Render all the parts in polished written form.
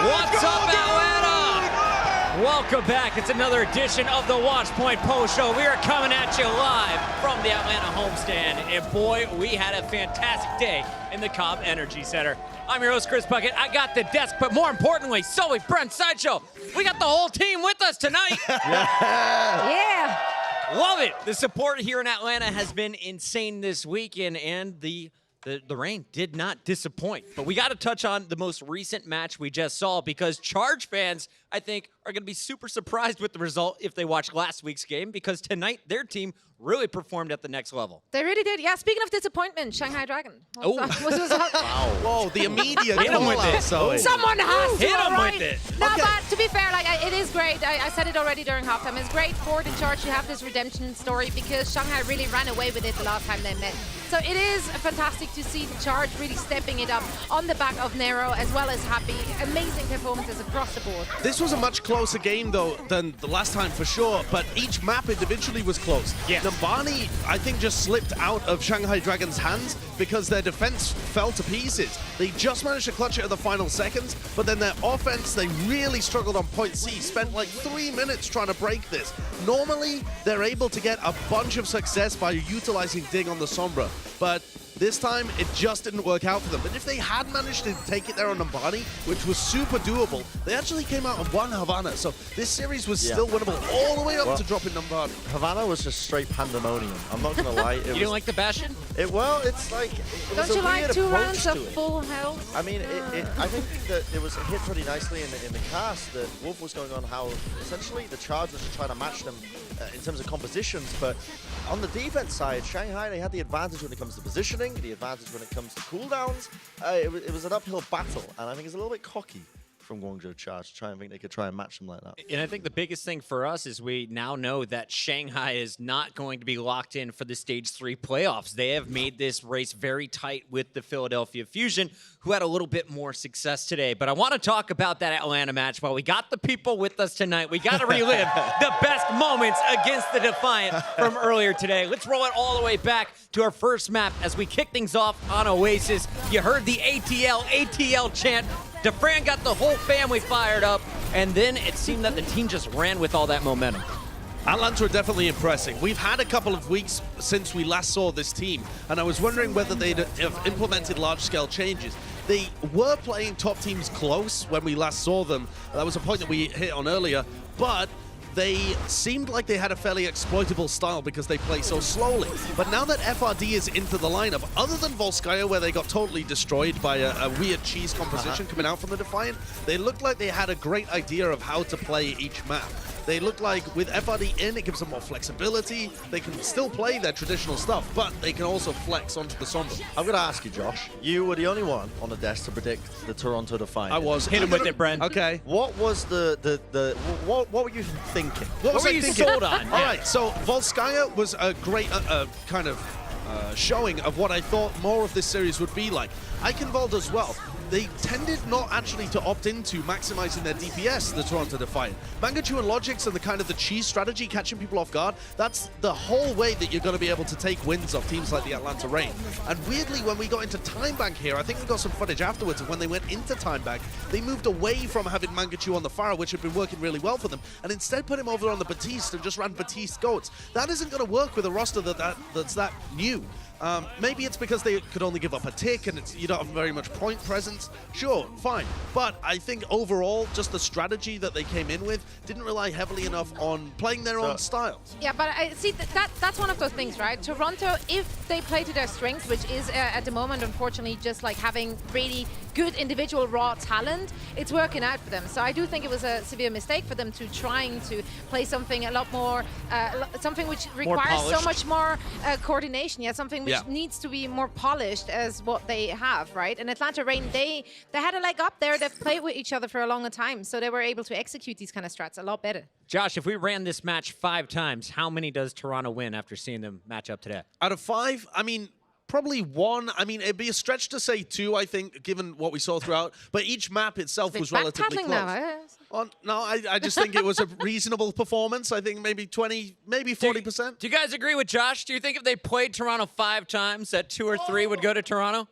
What's up, Atlanta? Welcome back. It's another edition of the Watchpoint Postshow. We are coming at you live from the Atlanta homestand. And boy, we had a fantastic day in the Cobb Energy Center. I'm your host, Chris Puckett. I got the desk, but more importantly, so we Brent Sideshow. We got the whole team with us tonight. Yeah. Love it. The support here in Atlanta has been insane this weekend, and the rain did not disappoint. But we got to touch on the most recent match we just saw, because Charge fans, I think, are going to be super surprised with the result if they watch last week's game, because tonight their team really performed at the next level. They really did. Yeah, speaking of disappointment, Shanghai Dragon. What's up? Wow. Whoa, the immediate Hit him with call-out, it. Zoe. Someone has to, Hit 'em all right? with it. No, Okay. but to be fair, it is great. I said it already during halftime. It's great for the Charge to have this redemption story, because Shanghai really ran away with it the last time they met. So it is fantastic to see the Charge really stepping it up on the back of Nero, as well as Happy. Amazing performances across the board. This was a much closer game, though, than the last time for sure, but each map individually was close. Yes. Nambani, I think, just slipped out of Shanghai Dragon's hands because their defense fell to pieces. They just managed to clutch it at the final seconds, but then their offense, they really struggled on point C, spent like 3 minutes trying to break this. Normally, they're able to get a bunch of success by utilizing Ding on the Sombra, but this time, it just didn't work out for them. But if they had managed to take it there on Nambani, which was super doable, they actually came out and won Havana. So this series was still winnable all the way up to dropping Nambani. Havana was just straight pandemonium. I'm not gonna lie. You didn't like the Bastion? Well, it's like it was Don't you a like weird 2 approach rounds to of it. full health? I mean, I think that it was hit pretty nicely in the cast that Wolf was going on how essentially the Charge was just trying to match them in terms of compositions, but on the defense side, Shanghai, they had the advantage when it comes to positioning, the advantage when it comes to cooldowns. It was an uphill battle, and I think it's a little bit cocky from Guangzhou Charge to try and think they could try and match them like that. And I think the biggest thing for us is we now know that Shanghai is not going to be locked in for the Stage 3 playoffs. They have made this race very tight with the Philadelphia Fusion, who had a little bit more success today. But I want to talk about that Atlanta match. While we got the people with us tonight, we got to relive the best moments against the Defiant from earlier today. Let's roll it all the way back to our first map as we kick things off on Oasis. You heard the ATL chant. DeFran got the whole family fired up, and then it seemed that the team just ran with all that momentum. Atlanta are definitely impressing. We've had a couple of weeks since we last saw this team, and I was wondering whether they'd have implemented large-scale changes. They were playing top teams close when we last saw them. That was a point that we hit on earlier, but they seemed like they had a fairly exploitable style because they play so slowly. But now that FRD is into the lineup, other than Volskaya, where they got totally destroyed by a weird cheese composition coming out from the Defiant, they looked like they had a great idea of how to play each map. They look like with FRD in, it gives them more flexibility. They can still play their traditional stuff, but they can also flex onto the Sombra. I'm gonna ask you, Josh. You were the only one on the desk to predict the Toronto Defiant. I was. Hit him with it, Brent. Okay. What was what were you thinking? What was were I you thinking? sold on? All Yeah. right, so Volskaya was a great kind of showing of what I thought more of this series would be like. Eichenwald as well. They tended not actually to opt into maximizing their DPS, the Toronto Defiant. Mangachu and Logix and the kind of the cheese strategy, catching people off guard, that's the whole way that you're going to be able to take wins off teams like the Atlanta Reign. And weirdly, when we got into Time Bank here, I think we got some footage afterwards of when they went into Time Bank, they moved away from having Mangachu on the Pharah, which had been working really well for them, and instead put him over on the Batiste and just ran Batiste Goats. That isn't going to work with a roster that's that new. Maybe it's because they could only give up a tick and you don't have very much point presence. Sure, fine. But I think overall, just the strategy that they came in with didn't rely heavily enough on playing their own style. Yeah, but I see that's one of those things, right? Toronto, if they play to their strength, which is at the moment, unfortunately, just like having really good individual raw talent, it's working out for them. So I do think it was a severe mistake for them to trying to play something a lot more, something which requires so much more coordination. Yeah, something which needs to be more polished as what they have, right? And Atlanta Reign, they had a leg up there. They've played with each other for a longer time, so they were able to execute these kind of strats a lot better. Josh, if we ran this match 5 times, how many does Toronto win after seeing them match up today? Out of 5, I mean, probably 1. I mean, it'd be a stretch to say 2, I think, given what we saw throughout. But each map itself was relatively close. Now, No, I just think it was a reasonable performance. I think maybe 20, maybe 40%. Do you guys agree with Josh? Do you think if they played Toronto 5 times, that 2 or 3 would go to Toronto?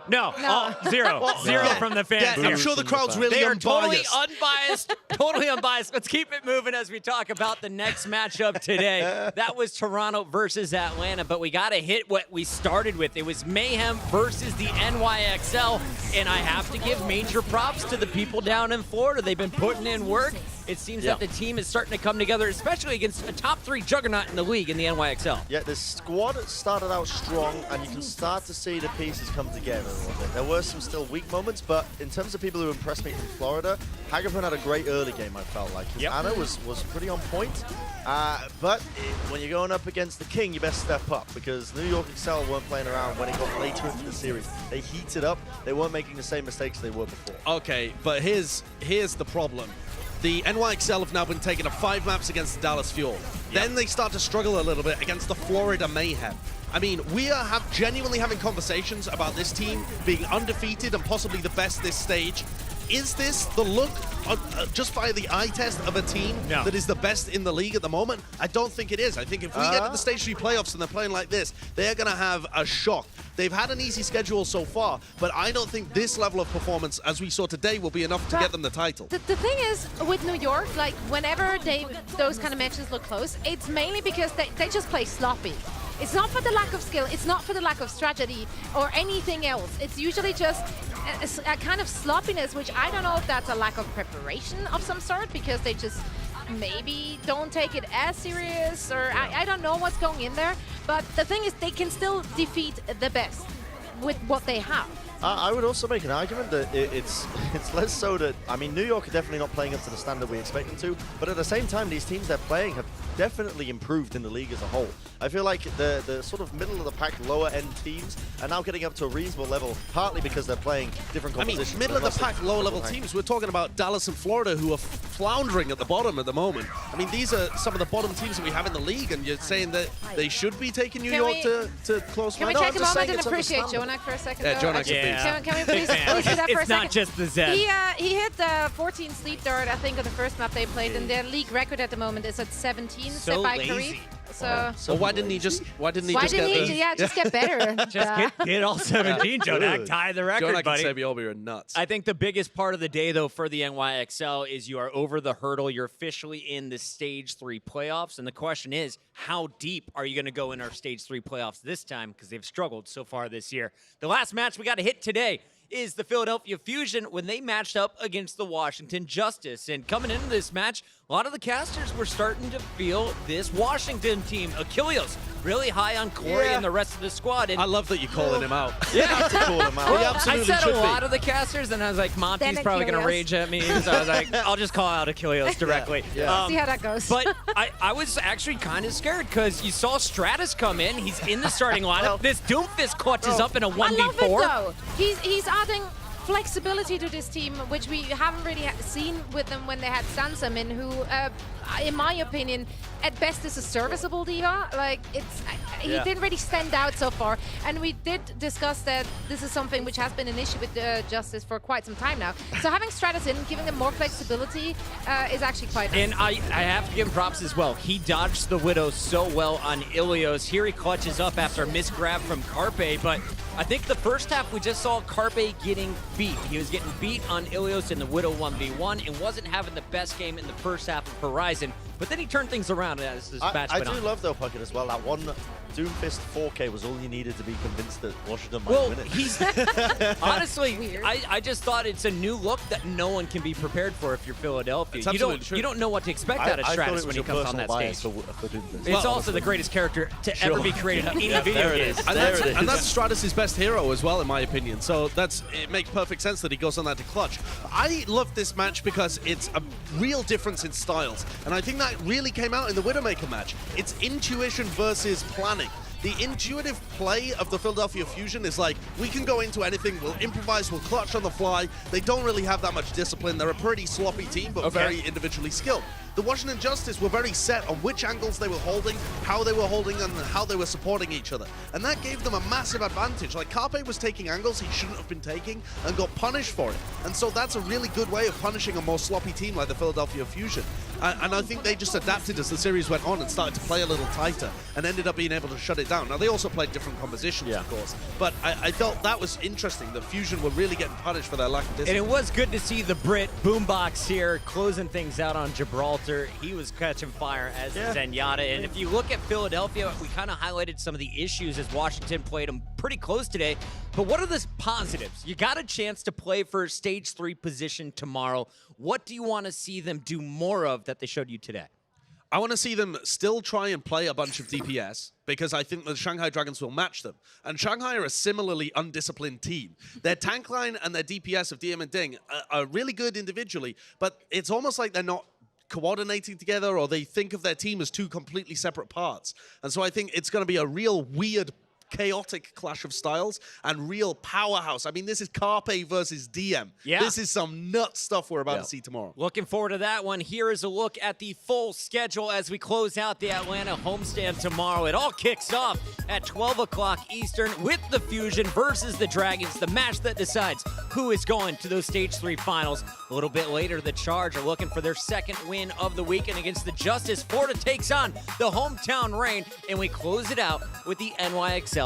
No, zero. Zero from the fans Yeah, here. I'm sure the crowd's really They are unbiased. totally unbiased. Let's keep it moving as we talk about the next matchup today. That was Toronto versus Atlanta, but we got to hit what we started with. It was Mayhem versus the NYXL, and I have to give major props to the people down in Florida. They've been putting in work. It seems that the team is starting to come together, especially against a top 3 juggernaut in the league in the NYXL. Yeah, the squad started out strong, and you can start to see the pieces come together a little bit. There were some still weak moments, but in terms of people who impressed me from Florida, Hagafin had a great early game, I felt like. His Anna was pretty on point, but when you're going up against the King, you best step up, because New York Excel weren't playing around when it got later into the series. They heated up. They weren't making the same mistakes they were before. Okay, but here's the problem. The NYXL have now been taking up 5 maps against the Dallas Fuel. Then they start to struggle a little bit against the Florida Mayhem. I mean, we are genuinely having conversations about this team being undefeated and possibly the best this stage. Is this the look, just by the eye test, of a team that is the best in the league at the moment? I don't think it is. I think if we get to the Stage 3 playoffs and they're playing like this, they're going to have a shock. They've had an easy schedule so far, but I don't think this level of performance, as we saw today, will be enough to get them the title. The thing is, with New York, like, whenever those kind of matches look close, it's mainly because they just play sloppy. It's not for the lack of skill, it's not for the lack of strategy or anything else. It's usually just a kind of sloppiness, which I don't know if that's a lack of preparation of some sort, because they just maybe don't take it as serious, or I don't know what's going in there. But the thing is, they can still defeat the best with what they have. I would also make an argument that it's less so that, I mean, New York are definitely not playing up to the standard we expect them to, but at the same time, these teams they're playing have definitely improved in the league as a whole. I feel like the sort of middle of the pack, lower end teams are now getting up to a reasonable level, partly because they're playing different compositions. I mean, middle of the pack, lower level teams. We're talking about Dallas and Florida, who are floundering at the bottom at the moment. I mean, these are some of the bottom teams that we have in the league, and you're saying that they should be taking New York to close. Can we take a moment and appreciate Jonak for a second? Yeah, Jonak. Can we please do that for a second? It's not just the Zed. He hit 14 sleep dart, I think, on the first map they played, and their league record at the moment is at 17. So by lazy. So why didn't he just get better? Just get all 17, Jonak. Tie the record, Jonak buddy. and Sabiobi are nuts. I think the biggest part of the day, though, for the NYXL is you are over the hurdle. You're officially in the Stage 3 playoffs. And the question is, how deep are you going to go in our Stage 3 playoffs this time? Because they've struggled so far this year. The last match we got to hit today is the Philadelphia Fusion when they matched up against the Washington Justice. And coming into this match, a lot of the casters were starting to feel this Washington team. Achilles really high on Corey and the rest of the squad. And I love that you're calling him out. Yeah, to call him out. well, I said should a be. lot of the casters, and I was like, Monty's probably going to rage at me. So I was like, I'll just call out Achilles directly. See how that goes. But I was actually kind of scared because you saw Stratus come in. He's in the starting lineup. This Doomfist clutches up in a 1v4. I love it, though. He's adding flexibility to this team, which we haven't really seen with them when they had Sansam in, who, in my opinion, at best is a serviceable diva. Like, he didn't really stand out so far. And we did discuss that this is something which has been an issue with Justice for quite some time now. So having Stratus in, giving them more flexibility is actually quite nice. And I have to give him props as well. He dodged the Widow so well on Ilios. Here he clutches up after a misgrab from Carpe, but I think the first half we just saw Carpe getting beat. He was getting beat on Ilios in the Widow 1v1 and wasn't having the best game in the first half of Horizon. But then he turned things around as this match went on. I do love, though, Puckett, as well. That one Doomfist 4K was all you needed to be convinced that Washington might win it. He's honestly, I just thought it's a new look that no one can be prepared for if you're Philadelphia. You don't know what to expect out of Stratus when he comes on that stage. It's also the greatest character to ever be created in the video games. And that's Stratus' best hero as well, in my opinion. So it makes perfect sense that he goes on that to clutch. I love this match because it's a real difference in styles. And I think that really came out in the Widowmaker match. It's intuition versus planning. The intuitive play of the Philadelphia Fusion is like, we can go into anything, we'll improvise, we'll clutch on the fly. They don't really have that much discipline. They're a pretty sloppy team, but very individually skilled. The Washington Justice were very set on which angles they were holding, how they were holding, and how they were supporting each other. And that gave them a massive advantage. Like, Carpe was taking angles he shouldn't have been taking and got punished for it. And so that's a really good way of punishing a more sloppy team like the Philadelphia Fusion. And I think they just adapted as the series went on and started to play a little tighter and ended up being able to shut it down. Now, they also played different compositions, of course, but I felt that was interesting. The Fusion were really getting punished for their lack of discipline. And it was good to see the Brit Boombox here closing things out on Gibraltar. He was catching fire as Zenyatta. And if you look at Philadelphia, we kind of highlighted some of the issues as Washington played them pretty close today. But what are the positives? You got a chance to play for Stage 3 position tomorrow. What do you want to see them do more of that they showed you today? I want to see them still try and play a bunch of DPS because I think the Shanghai Dragons will match them. And Shanghai are a similarly undisciplined team. Their tank line and their DPS of DM and Ding are really good individually, but it's almost like they're not coordinating together, or they think of their team as two completely separate parts. And so I think it's going to be a real weird, chaotic clash of styles and real powerhouse. I mean, this is Carpe versus DM. Yeah. This is some nut stuff we're about to see tomorrow. Looking forward to that one. Here is a look at the full schedule as we close out the Atlanta homestand tomorrow. It all kicks off at 12 o'clock Eastern with the Fusion versus the Dragons, the match that decides who is going to those Stage 3 finals. A little bit later, the Charge are looking for their second win of the weekend against the Justice. Florida takes on the hometown Reign, and we close it out with the NYXL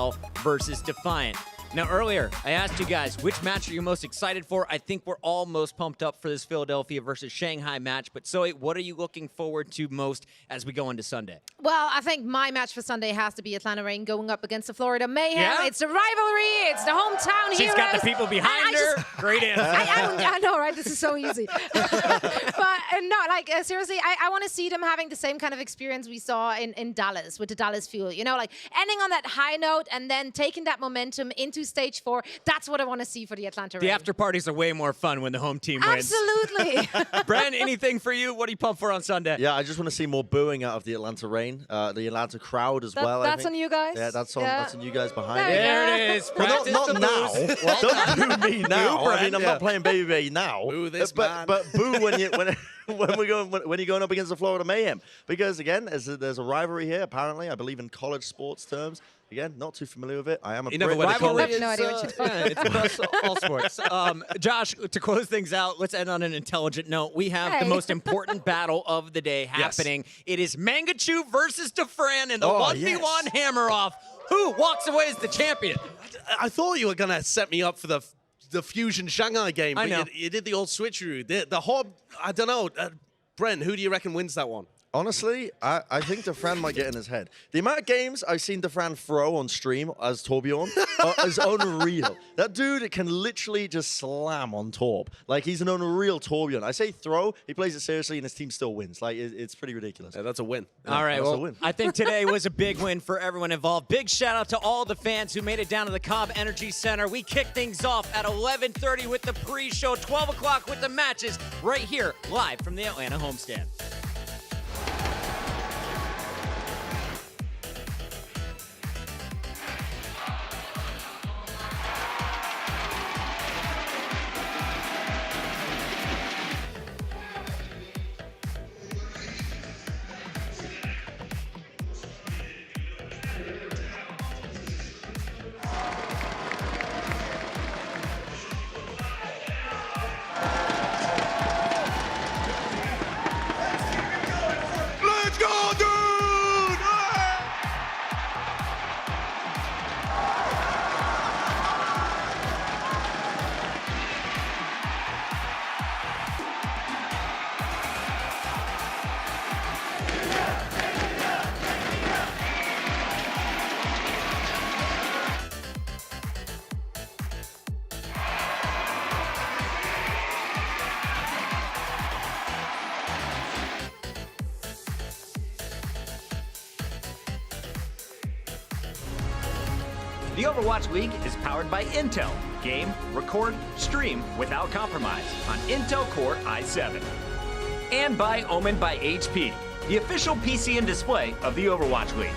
versus Defiant. Now, earlier, I asked you guys, which match are you most excited for? I think we're all most pumped up for this Philadelphia versus Shanghai match. But Zoe, what are you looking forward to most as we go into Sunday? Well, I think my match for Sunday has to be Atlanta Reign going up against the Florida Mayhem. Yeah? It's the rivalry. It's the hometown heroes. She's got the people behind her. Great answer. I know, right? This is so easy. But no, like seriously, I want to see them having the same kind of experience we saw in Dallas with the Dallas Fuel. You know, like ending on that high note and then taking that momentum into Stage 4. That's what I want to see for the Atlanta Reign. The after parties are way more fun when the home team wins. Absolutely. Bren, anything for you? What are you pumped for on Sunday? Yeah, I just want to see more booing out of the Atlanta Reign, the Atlanta crowd as well. That's on you guys. Yeah, that's on you guys behind it. There it is. Well, not now. Don't boo me now. Boo, I mean, I'm not playing Baby now. Boo this man. But boo when you're going up against the Florida Mayhem, because again, there's a rivalry here. Apparently, I believe in college sports terms. Again, not too familiar with it. I am a Brit. Rivalry have no idea what you're it's across all sports. Josh, to close things out, let's end on an intelligent note. We have the most important battle of the day happening. It is Mangachu versus Defran in the 1v1 hammer-off. Who walks away as the champion? I thought you were going to set me up for the Fusion Shanghai game, but I know. you did the old switcheroo. The Hob, I don't know. Bren, who do you reckon wins that one? Honestly, I think Defran might get in his head. The amount of games I've seen Defran throw on stream as Torbjorn is unreal. That dude can literally just slam on Torb. Like, he's an unreal Torbjorn. I say throw, he plays it seriously, and his team still wins. Like, it's pretty ridiculous. Yeah, that's a win. All right, that's a well, win. I think today was a big win for everyone involved. Big shout out to all the fans who made it down to the Cobb Energy Center. We kick things off at 11:30 with the pre-show, 12 o'clock with the matches, right here, live from the Atlanta homestand. The Overwatch League is powered by Intel. Game, record, stream without compromise on Intel Core i7. And by Omen by HP, the official PC and display of the Overwatch League.